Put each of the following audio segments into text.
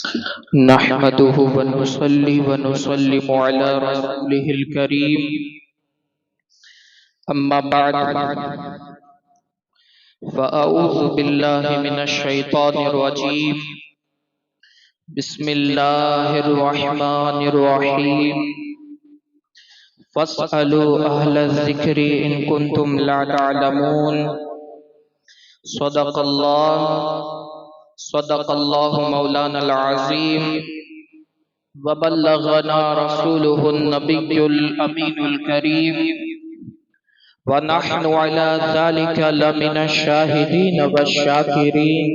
نحمده ونصلي ونسلم على رسوله الكريم أما بعد فأعوذ بالله من الشيطان الرجيم بسم الله الرحمن الرحيم فاسألوا أهل الذكر إن كنتم لا تعلمون صدق الله مولانا العظيم وبلغنا رسوله النبي الأمين الكريم ونحن على ذلك لمن الشاهدين والشاكرين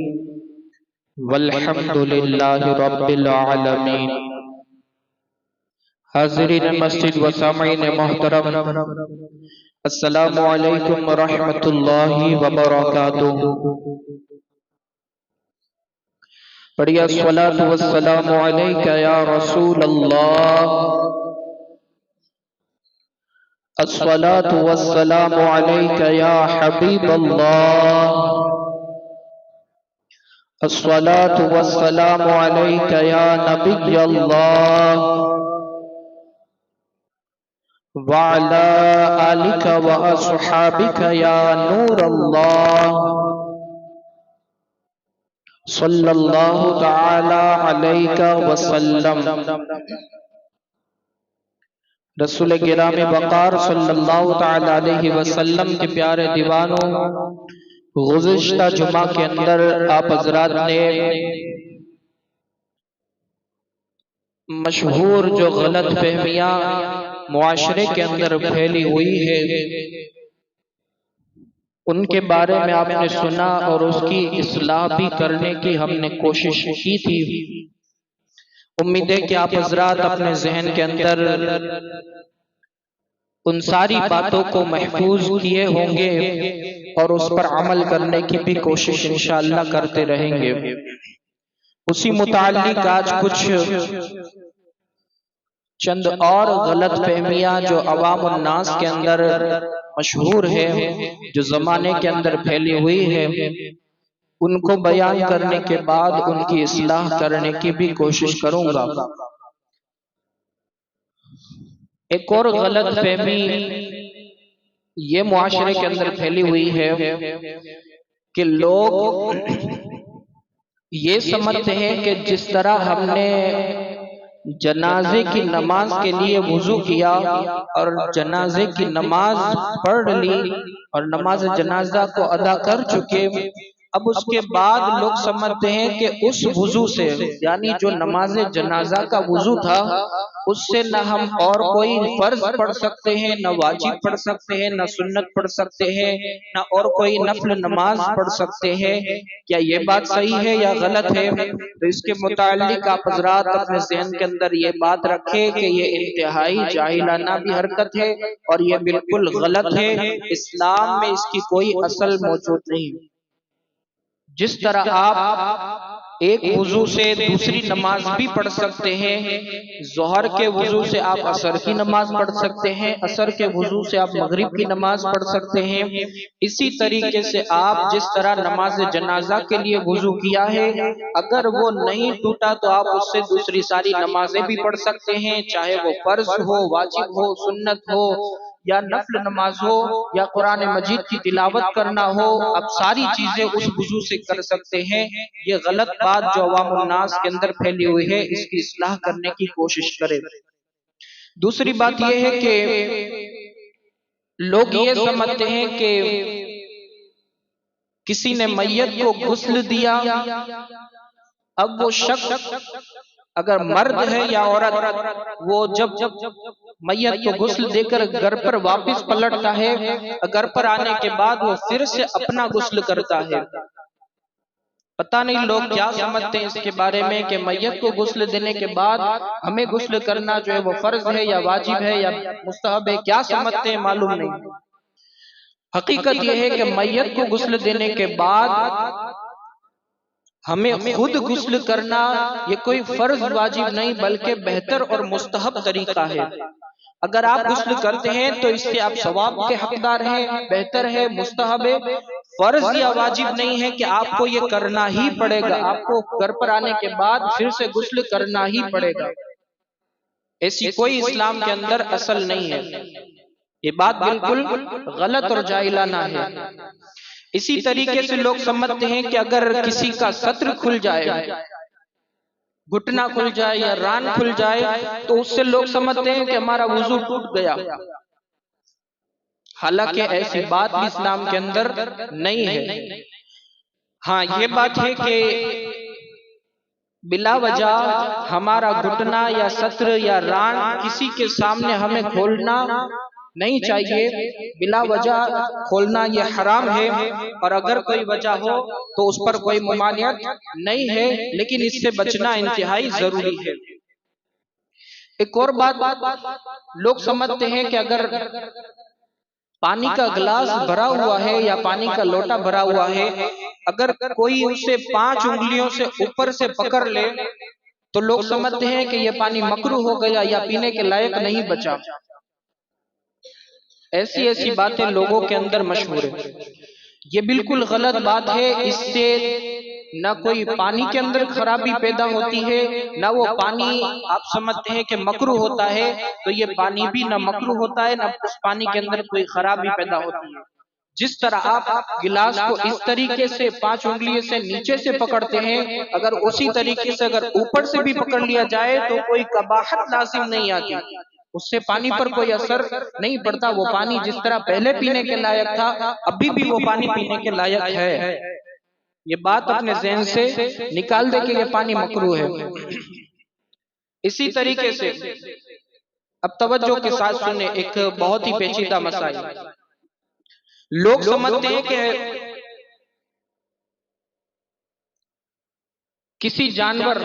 والحمد لله رب العالمين. حاضرین مسجد و سامعین محترم، السلام علیکم ورحمۃ اللہ وبرکاتہ. پڑھیے الصلاۃ والسلام علیک یا رسول اللہ، الصلاۃ والسلام علیک یا حبیب اللہ، الصلاۃ والسلام علیک یا نبی اللہ وعلى آلك وأصحابك يا نور الله صلی اللہ تعالی علیہ وسلم. رسول گرام وقار صلی اللہ تعالی علیہ وسلم کے پیارے دیوانوں، گزشتہ جمعہ کے اندر آپ حضرات نے مشہور جو غلط فہمیاں معاشرے کے اندر پھیلی ہوئی ہے ان کے بارے میں آپ نے سنا اور اس کی اصلاح بھی کرنے کی ہم نے کوشش کی تھی. امید ہے کہ آپ حضرات اپنے ذہن کے اندر ان ساری باتوں کو محفوظ کیے ہوں گے اور اس پر عمل کرنے کی بھی کوشش انشاءاللہ کرتے رہیں گے. اسی متعلق آج کچھ چند اور غلط فہمیاں جو عوام الناس کے اندر مشہور ہے، جو زمانے کے اندر پھیلی ہوئی ہے، ان کو بیان کرنے کے بعد ان کی اصلاح کرنے کی بھی کوشش کروں گا. ایک اور غلط فہمی یہ معاشرے کے اندر پھیلی ہوئی ہے کہ لوگ یہ سمجھتے ہیں کہ جس طرح ہم نے جنازے کی نماز کے لیے وضو کیا اور جنازے کی نماز پڑھ لی اور نماز جنازہ کو ادا کر چکے، اب اس کے بعد لوگ سمجھتے ہیں کہ اس وضو سے، یعنی جو نماز جنازہ کا وضو تھا، اس سے نہ ہم اور کوئی فرض پڑھ سکتے ہیں، نہ واجب پڑھ سکتے ہیں، نہ سنت پڑھ سکتے ہیں، نہ اور کوئی نفل نماز پڑھ سکتے ہیں. کیا یہ بات صحیح ہے یا غلط ہے؟ تو اس کے متعلق آپ حضرات اپنے ذہن کے اندر یہ بات رکھیں کہ یہ انتہائی جاہلانہ بھی حرکت ہے اور یہ بالکل غلط ہے. اسلام میں اس کی کوئی اصل موجود نہیں. جس طرح آپ ایک وضو سے دوسری نماز بھی پڑھ سکتے ہیں، ظہر کے وضو سے آپ عصر کی نماز پڑھ سکتے ہیں، عصر کے وضو سے آپ مغرب کی نماز پڑھ سکتے ہیں، اسی طریقے سے آپ جس طرح نماز جنازہ کے لیے وضو کیا ہے، اگر وہ نہیں ٹوٹا تو آپ اس سے دوسری ساری نمازیں بھی پڑھ سکتے ہیں، چاہے وہ فرض ہو، واجب ہو، سنت ہو یا نفل نماز ہو یا قرآن مجید کی تلاوت کرنا ہو، اب ساری چیزیں اس وضو سے کر سکتے ہیں. یہ غلط بات جو عوام الناس کے اندر پھیلی ہوئی ہے، اس کی اصلاح کرنے کی کوشش کریں. دوسری بات یہ ہے کہ لوگ یہ سمجھتے ہیں کہ کسی نے میت کو غسل دیا، اب وہ شخص اگر مرد ہے یا عورت، وہ جب میت کو غسل دے کر گھر پر واپس پلٹتا ہے، گھر پر آنے کے بعد وہ پھر سے اپنا غسل کرتا ہے. پتہ نہیں لوگ کیا سمجھتے ہیں اس کے بارے میں کہ میت کو غسل دینے کے بعد ہمیں غسل کرنا جو ہے وہ فرض ہے یا واجب ہے یا مستحب ہے، کیا سمجھتے ہیں معلوم نہیں. حقیقت یہ ہے کہ میت کو غسل دینے کے بعد ہمیں خود غسل کرنا یہ کوئی فرض واجب نہیں بلکہ بہتر اور مستحب طریقہ ہے. اگر آپ غسل کرتے ہیں تو اس سے آپ ثواب کے حقدار ہیں، بہتر ہے، مستحب ہے. فرض یا واجب نہیں ہے کہ آپ کو یہ کرنا ہی پڑے گا، آپ کو گھر پر آنے کے بعد پھر سے غسل کرنا ہی پڑے گا، ایسی کوئی اسلام کے اندر اصل نہیں ہے۔ یہ بات بالکل غلط اور جاہلانہ ہے۔ اسی طریقے سے لوگ سمجھتے ہیں کہ اگر کسی کا سطر کھل جائے، گھٹنا کھل جائے یا ران کھل جائے تو اس سے لوگ سمجھتے ہیں کہ ہمارا وضو ٹوٹ گیا، حالانکہ ایسی بات بھی اسلام کے اندر نہیں ہے۔ ہاں یہ بات ہے کہ بلا وجہ ہمارا گھٹنا یا سطر یا ران کسی کے سامنے ہمیں کھولنا نہیں چاہیے، بلا وجہ کھولنا یہ حرام ہے، اور اگر کوئی وجہ ہو تو اس پر کوئی ممانعت نہیں ہے، لیکن اس سے بچنا انتہائی ضروری ہے۔ ایک اور بات، لوگ سمجھتے ہیں کہ اگر پانی کا گلاس بھرا ہوا ہے یا پانی کا لوٹا بھرا ہوا ہے، اگر کوئی اسے 5 انگلیوں سے اوپر سے پکڑ لے تو لوگ سمجھتے ہیں کہ یہ پانی مکروہ ہو گیا یا پینے کے لائق نہیں بچا۔ ایسی باتیں لوگوں کے اندر مشہور ہیں، یہ بالکل غلط بات ہے۔ اس سے نہ کوئی پانی کے اندر خرابی پیدا ہوتی ہے، نہ وہ پانی آپ سمجھتے ہیں کہ مکروہ ہوتا ہے تو یہ پانی بھی نہ مکروہ ہوتا ہے، نہ اس پانی کے اندر کوئی خرابی پیدا ہوتی ہے۔ جس طرح آپ گلاس کو اس طریقے سے 5 انگلیوں سے نیچے سے پکڑتے ہیں، اگر اسی طریقے سے اگر اوپر سے بھی پکڑ لیا جائے تو کوئی قباحت لازم نہیں آتی، اس سے پانی پر کوئی اثر نہیں پڑتا۔ وہ پانی جس طرح پہلے پینے کے لائق تھا، ابھی بھی وہ پانی پینے کے لائق ہے۔ یہ بات اپنے ذہن سے نکال دے کہ یہ پانی مکروہ ہے۔ اسی طریقے سے اب توجہ کے ساتھ سنیں، ایک بہت ہی پیچیدہ مسائل۔ لوگ سمجھتے ہیں کہ کسی جانور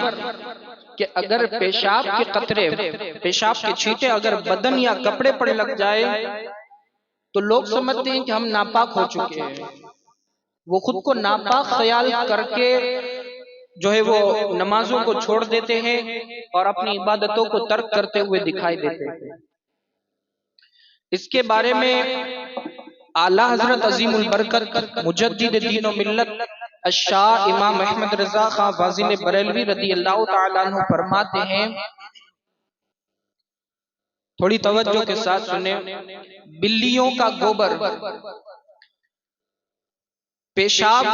کہ اگر پیشاب کے قطرے، پیشاب کے چھینٹے اگر بدن یا کپڑے پر لگ جائے تو لوگ سمجھتے ہیں کہ ہم ناپاک ہو چکے ہیں، وہ خود کو ناپاک خیال کر کے جو ہے وہ نمازوں کو چھوڑ دیتے ہیں اور اپنی عبادتوں کو ترک کرتے ہوئے دکھائی دیتے ہیں۔ اس کے بارے میں اعلیٰ حضرت عظیم البرکت مجدد دین و ملت الشاہ امام احمد رضا خان فاضل بریلوی رضی اللہ تعالیٰ عنہ فرماتے ہیں، تھوڑی توجہ کے ساتھ سنیں، بلیوں کا گوبر، پیشاب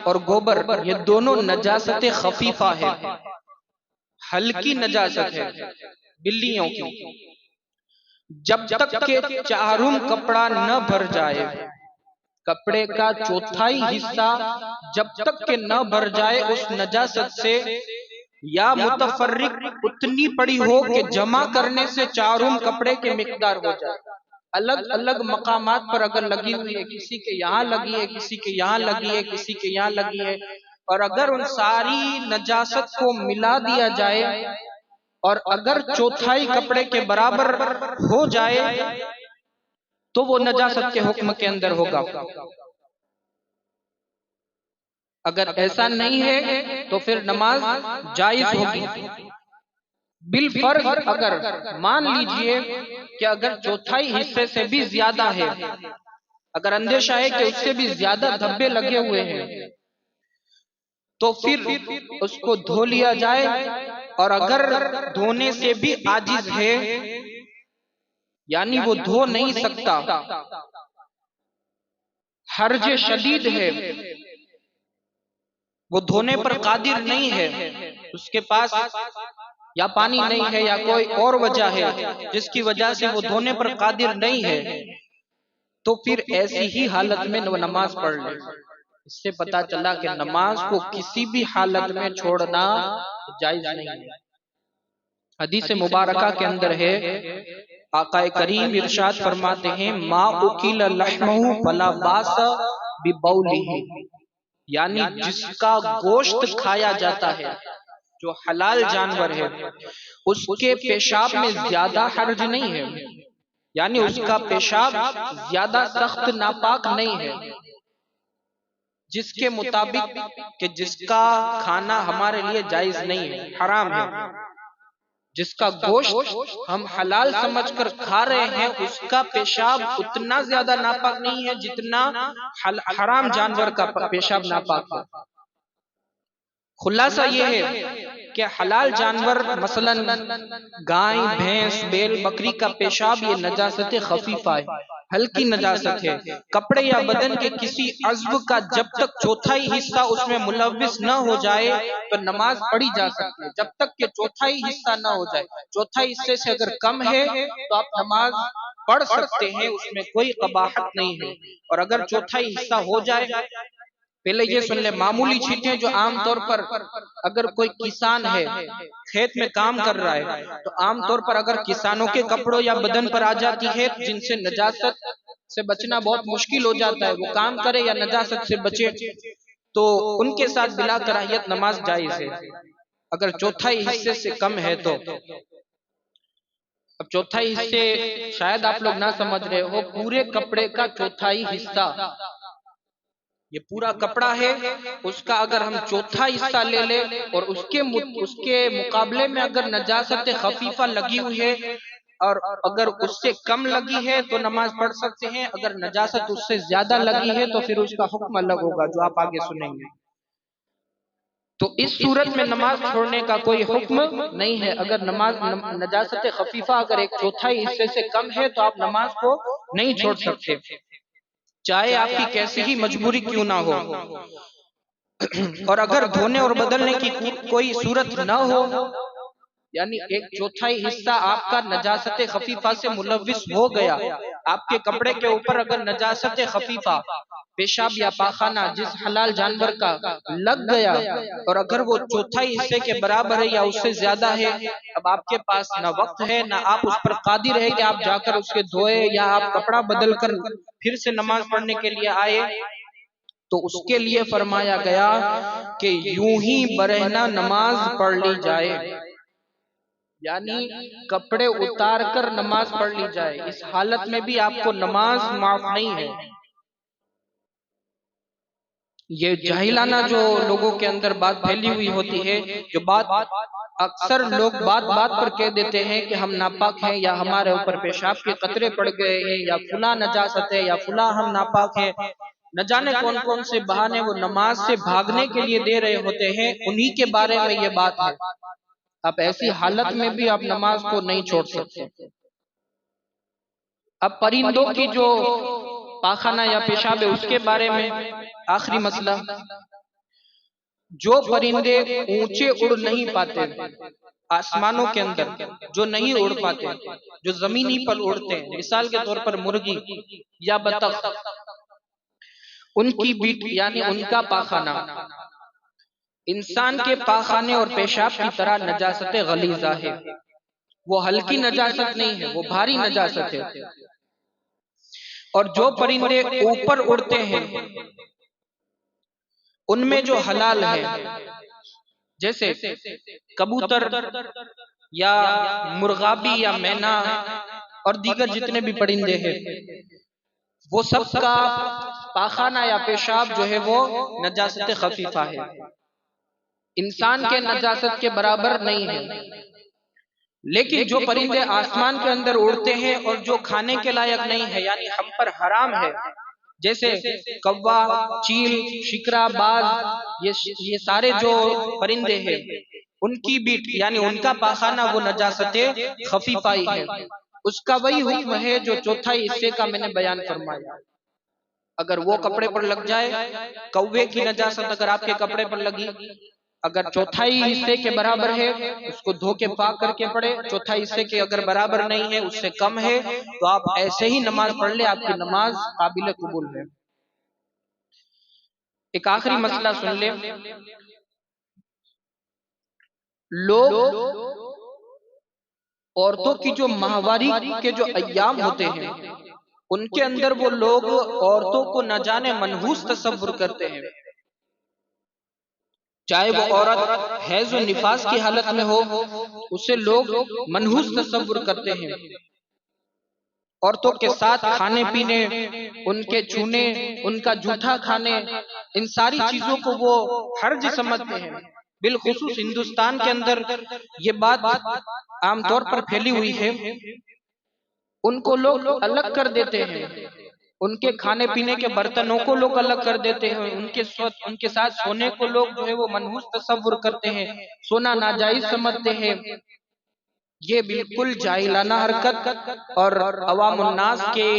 اور گوبر یہ دونوں نجاست خفیفہ ہے، ہلکی نجاست ہے بلیوں کی۔ جب تک کہ چاروں کپڑا نہ بھر جائے، کپڑے کا چوتھائی حصہ جب تک کہ نہ بھر جائے اس نجاست سے، یا متفرق اتنی پڑی ہو کہ جمع کرنے سے چاروں کپڑے کے مقدار ہو جائے۔ الگ الگ مقامات پر اگر لگی ہوئی ہے، کسی کے یہاں لگی ہے، کسی کے یہاں لگی ہے، کسی کے یہاں لگی ہے، اور اگر ان ساری نجاست کو ملا دیا جائے اور اگر چوتھائی کپڑے کے برابر ہو جائے تو وہ نجاست کے حکم کے اندر ہوگا۔ اگر ایسا نہیں ہے تو پھر نماز جائز ہوگی۔ بالفرض اگر مان لیجئے کہ اگر چوتھائی حصے سے بھی زیادہ ہے، اگر اندیشہ ہے کہ اس سے بھی زیادہ دھبے لگے ہوئے ہیں تو پھر اس کو دھو لیا جائے، اور اگر دھونے سے بھی عاجز ہے یعنی وہ دھو نہیں سکتا، حرج شدید ہے، وہ دھونے پر قادر نہیں ہے، اس کے پاس یا پانی نہیں ہے یا کوئی اور وجہ ہے جس کی وجہ سے وہ دھونے پر قادر نہیں ہے، تو پھر ایسی ہی حالت میں وہ نماز پڑھ لے۔ اس سے پتا چلا کہ نماز کو کسی بھی حالت میں چھوڑنا جائز نہیں ہے۔ حدیث مبارکہ کے اندر ہے، آقا کریم ارشاد فرماتے ہیں، ما اکل لحمہ فلا باس ببولہ، یعنی جس کا گوشت کھایا جاتا ہے، جو حلال جانور ہے، اس کے پیشاب میں زیادہ حرج نہیں ہے، یعنی اس کا پیشاب زیادہ سخت ناپاک نہیں ہے، جس کے مطابق کہ جس کا کھانا ہمارے لیے جائز نہیں ہے، حرام ہے، جس کا گوشت ہم حلال سمجھ کر کھا رہے ہیں اس کا پیشاب اتنا زیادہ ناپاک نہیں ہے جتنا حرام جانور کا پیشاب ناپاک ہے۔ خلاصہ یہ ہے کہ حلال جانور مثلا گائے، بھینس، بیل، بکری کا پیشاب یہ نجاست خفیفہ ہے، ہلکی نجاست ہے۔ کپڑے یا بدن کے کسی عضو کا جب تک چوتھائی حصہ اس میں ملوث نہ ہو جائے تو نماز پڑھی جا سکتی ہے، جب تک کہ چوتھائی حصہ نہ ہو جائے۔ چوتھائی حصے سے اگر کم ہے تو آپ نماز پڑھ سکتے ہیں، اس میں کوئی قباحت نہیں ہے، اور اگر چوتھائی حصہ ہو جائے، پہلے یہ سن لے، معمولی چیزیں جو عام طور پر اگر کوئی کسان ہے، کھیت میں کام کر رہا ہے، تو عام طور پر اگر کسانوں کے کپڑوں یا بدن پر آ جاتی ہے جن سے نجاست سے بچنا بہت مشکل ہو جاتا ہے، وہ کام کرے یا نجاست سے بچے، تو ان کے ساتھ بلا کراہیت نماز جائز ہے، اگر چوتھائی حصے سے کم ہے تو۔ اب چوتھائی حصے شاید آپ لوگ نہ سمجھ رہے ہو، پورے کپڑے کا چوتھائی حصہ، یہ پورا کپڑا ہے، اس کا اگر ہم چوتھا حصہ لے لیں اور اس کے مقابلے میں اگر نجاست خفیفہ لگی ہوئی ہے اور اگر اس سے کم لگی ہے تو نماز پڑھ سکتے ہیں، اگر نجاست اس سے زیادہ لگی ہے تو پھر اس کا حکم الگ ہوگا جو آپ آگے سنیں گے۔ تو اس صورت میں نماز چھوڑنے کا کوئی حکم نہیں ہے، اگر نجاست خفیفہ اگر ایک چوتھائی حصے سے کم ہے تو آپ نماز کو نہیں چھوڑ سکتے، چاہے آپ کی کیسی ہی مجبوری کیوں نہ ہو۔ اور اگر دھونے اور بدلنے کی کوئی صورت نہ ہو، یعنی ایک چوتھائی حصہ آپ کا نجاست خفیفہ سے ملوث ہو گیا، آپ کے کپڑے کے اوپر اگر نجاست خفیفہ پیشاب یا پاخانہ جس حلال جانور کا لگ گیا اور اگر وہ چوتھائی حصے کے برابر ہے یا اس سے زیادہ ہے، اب آپ کے پاس نہ وقت ہے نہ آپ اس پر قادر ہے کہ آپ جا کر اس کے دھوئے یا آپ کپڑا بدل کر پھر سے نماز پڑھنے کے لیے آئے، تو اس کے لیے فرمایا گیا کہ یوں ہی برہنہ نماز پڑھ لی جائے، یعنی کپڑے اتار کر نماز پڑھ لی جائے، اس حالت میں بھی آپ کو نماز معاف نہیں ہے۔ یہ جاہلانہ جو لوگوں کے اندر بات پھیلی ہوئی ہوتی ہے، جو بات اکثر لوگ بات بات پر کہہ دیتے ہیں کہ ہم ناپاک ہیں یا ہمارے اوپر پیشاب کے قطرے پڑ گئے ہیں یا فلاں نجاست ہے یا فلاں ہم ناپاک ہیں، نہ جانے کون کون سے بہانے وہ نماز سے بھاگنے کے لیے دے رہے ہوتے ہیں، انہی کے بارے میں یہ بات ہے۔ اب ایسی حالت میں بھی آپ نماز کو نہیں چھوڑ سکتے۔ اب پرندوں کی جو پاخانہ یا پیشاب ہے اس کے بارے میں آخری مسئلہ، جو پرندے اونچے اڑ نہیں پاتے آسمانوں کے اندر، جو نہیں اڑ پاتے، جو زمینی پر اڑتے ہیں، مثال کے طور پر مرغی یا بطخ، ان کی بیٹ یعنی ان کا پاخانہ انسان کے پاخانے اور پیشاب کی طرح نجاست غلیظہ ہے، وہ ہلکی نجاست نہیں ہے، وہ بھاری نجاست ہے۔ اور جو پرندے اوپر اڑتے ہیں ان میں جو حلال ہے، جیسے کبوتر یا مرغابی یا مینا اور دیگر جتنے بھی پرندے ہیں، وہ سب کا پاخانہ یا پیشاب جو ہے وہ نجاست خفیفہ ہے، انسان کے نجاست کے برابر نہیں ہے۔ لیکن جو پرندے آسمان کے اندر اڑتے ہیں اور جو کھانے کے لائق نہیں ہے، یعنی ہم پر حرام ہے، جیسے کوا، چیل، شکرا، باز، یہ سارے جو پرندے ہیں، ان کی بیٹ یعنی ان کا پاخانہ وہ نجاست خفیفہ ہی ہے، اس کا وہی حکم ہے جو چوتھائی حصے کا میں نے بیان فرمایا۔ اگر وہ کپڑے پر لگ جائے، کوے کی نجاست اگر آپ کے کپڑے پر لگی، اگر چوتھائی حصے کے برابر ہے اس کو دھو کے پاک کر کے پڑھے، چوتھائی حصے کے اگر برابر نہیں ہے، اس سے کم ہے، تو آپ ایسے ہی نماز پڑھ لیں، آپ کی نماز قابل قبول ہے۔ ایک آخری مسئلہ سن لیں، لوگ عورتوں کی جو ماہواری کے جو ایام ہوتے ہیں ان کے اندر وہ لوگ عورتوں کو نہ جانے منحوس تصور کرتے ہیں، چاہے وہ عورت حیض و نفاس کی حالت میں ہو، اسے لوگ منحوس تصور کرتے ہیں، عورتوں کے ساتھ کھانے پینے، ان کے چھونے، ان کا جھوٹا کھانے، ان ساری چیزوں کو وہ حرج سمجھتے ہیں۔ بالخصوص ہندوستان کے اندر یہ بات عام طور پر پھیلی ہوئی ہے، ان کو لوگ الگ کر دیتے ہیں، ان کے کھانے پینے کے برتنوں کو لوگ الگ کر دیتے ہیں، ان کے ساتھ سونے کو لوگ جو ہے وہ منحوس تصور کرتے ہیں، سونا ناجائز سمجھتے ہیں۔ یہ بالکل جاہلانہ حرکت اور عوام الناس کے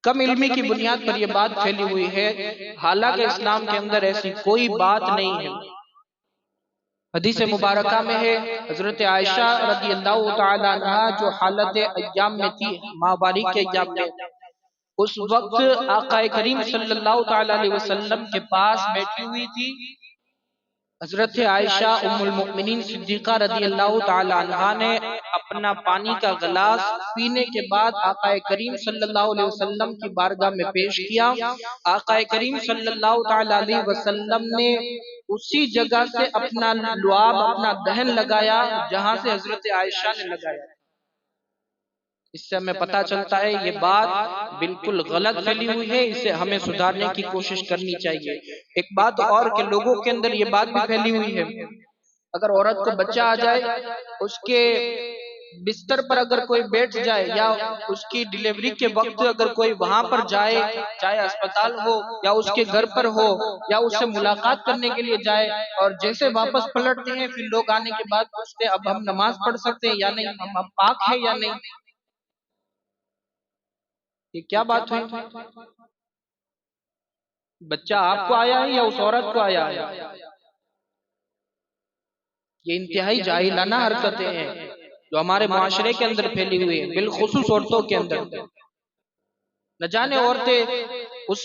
کم علمی کی بنیاد پر یہ بات پھیلی ہوئی ہے، حالانکہ اسلام کے اندر ایسی کوئی بات نہیں ہے۔ حدیث مبارکہ میں ہے، حضرت عائشہ رضی اللہ تعالی عنہ جو حالت ایام میں تھی، ماہواری کے ایام میں، اس وقت آقا کریم صلی اللہ تعالی علیہ وسلم کے پاس بیٹھی ہوئی تھی۔ حضرت عائشہ ام المؤمنین صدیقہ رضی اللہ تعالی عنہ نے اپنا پانی کا گلاس پینے کے بعد آقا کریم صلی اللہ علیہ وسلم کی بارگاہ میں پیش کیا۔ آقا کریم صلی اللہ تعالی علیہ وسلم نے اسی جگہ سے اپنا لعاب، اپنا دہن لگایا جہاں سے حضرت عائشہ نے لگایا۔ اس سے ہمیں پتہ چلتا ہے یہ بات بالکل غلط پھیلی ہوئی ہے، اسے ہمیں سدھارنے کی کوشش کرنی چاہیے۔ ایک بات اور کہ لوگوں کے اندر یہ بات بھی پھیلی ہوئی ہے، اگر عورت کو بچہ آ جائے، اس کے بستر پر اگر کوئی بیٹھ جائے یا اس کی ڈیلیوری کے وقت اگر کوئی وہاں پر جائے، چاہے اسپتال ہو یا اس کے گھر پر ہو یا اس سے ملاقات کرنے کے لیے جائے، اور جیسے واپس پلٹتے ہیں پھر لوگ آنے کے بعد پوچھتے اب ہم نماز پڑھ سکتے ہیں یا نہیں، ہم پاک ہیں یا نہیں۔ یہ کیا بات ہوئی؟ بچہ آپ کو آیا ہے یا اس عورت کو آیا ہے؟ یہ انتہائی جاہلانہ حرکتیں ہیں جو ہمارے معاشرے کے اندر پھیلی ہوئی ہیں، بالخصوص عورتوں کے اندر۔ نہ جانے عورتیں اس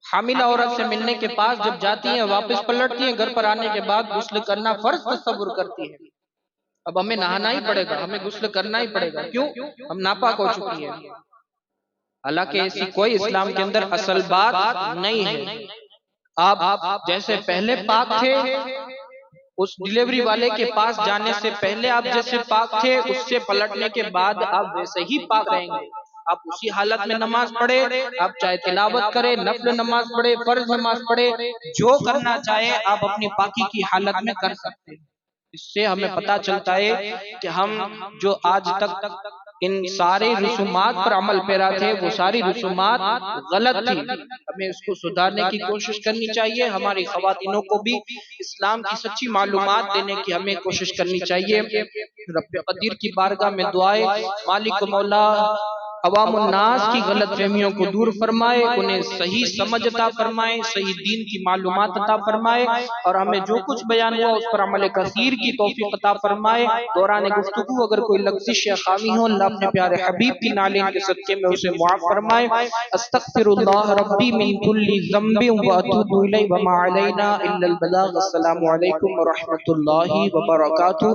حاملہ عورت سے ملنے کے پاس جب جاتی ہیں، واپس پلٹتی ہیں، گھر پر آنے کے بعد غسل کرنا فرض تصور کرتی ہیں۔ اب ہمیں نہانا ہی پڑے گا، ہمیں غسل کرنا ہی پڑے گا، کیوں؟ ہم ناپاک ہو چکی ہیں۔ حالانکہ ایسی کوئی اسلام کے اندر اصل بات نہیں ہے۔ آپ جیسے پہلے پاک تھے، اس ڈیلیوری والے کے پاس جانے سے پہلے آپ جیسے پاک تھے، اس سے پلٹنے کے بعد آپ ویسے ہی پاک رہیں گے۔ آپ اسی حالت میں نماز پڑھے، آپ چاہے تلاوت کرے، نفل نماز پڑھے، فرض نماز پڑھے، جو کرنا چاہے آپ اپنی پاکی کی حالت میں کر سکتے ہیں۔ اس سے ہمیں پتہ چلتا ہے کہ ہم جو آج تک ان سارے رسومات پر عمل پیرا تھے، وہ ساری رسومات غلط تھی۔ ہمیں اس کو سدھارنے کی کوشش کرنی چاہیے، ہماری خواتینوں کو بھی اسلام کی سچی معلومات دینے کی ہمیں کوشش کرنی چاہیے۔ رب قدیر کی بارگاہ میں دعائیں، مالک مولا عوام الناس کی غلط فہمیوں کو دور فرمائے، انہیں صحیح سمجھ عطا فرمائے، صحیح دین کی معلومات عطا فرمائے، اور ہمیں جو کچھ بیان ہوا اس پر عمل کثیر کی توفیق عطا فرمائے۔ دوران گفتگو اگر کوئی لغزش یا خامی ہو، اللہ اپنے پیارے حبیب کی نالین کے صدقے میں اسے معاف فرمائے۔ استغفر اللہ ربی من کل ذنب واتوب الیہ وما علینا الا البلاغ۔ السلام علیکم ورحمۃ اللہ وبرکاتہ۔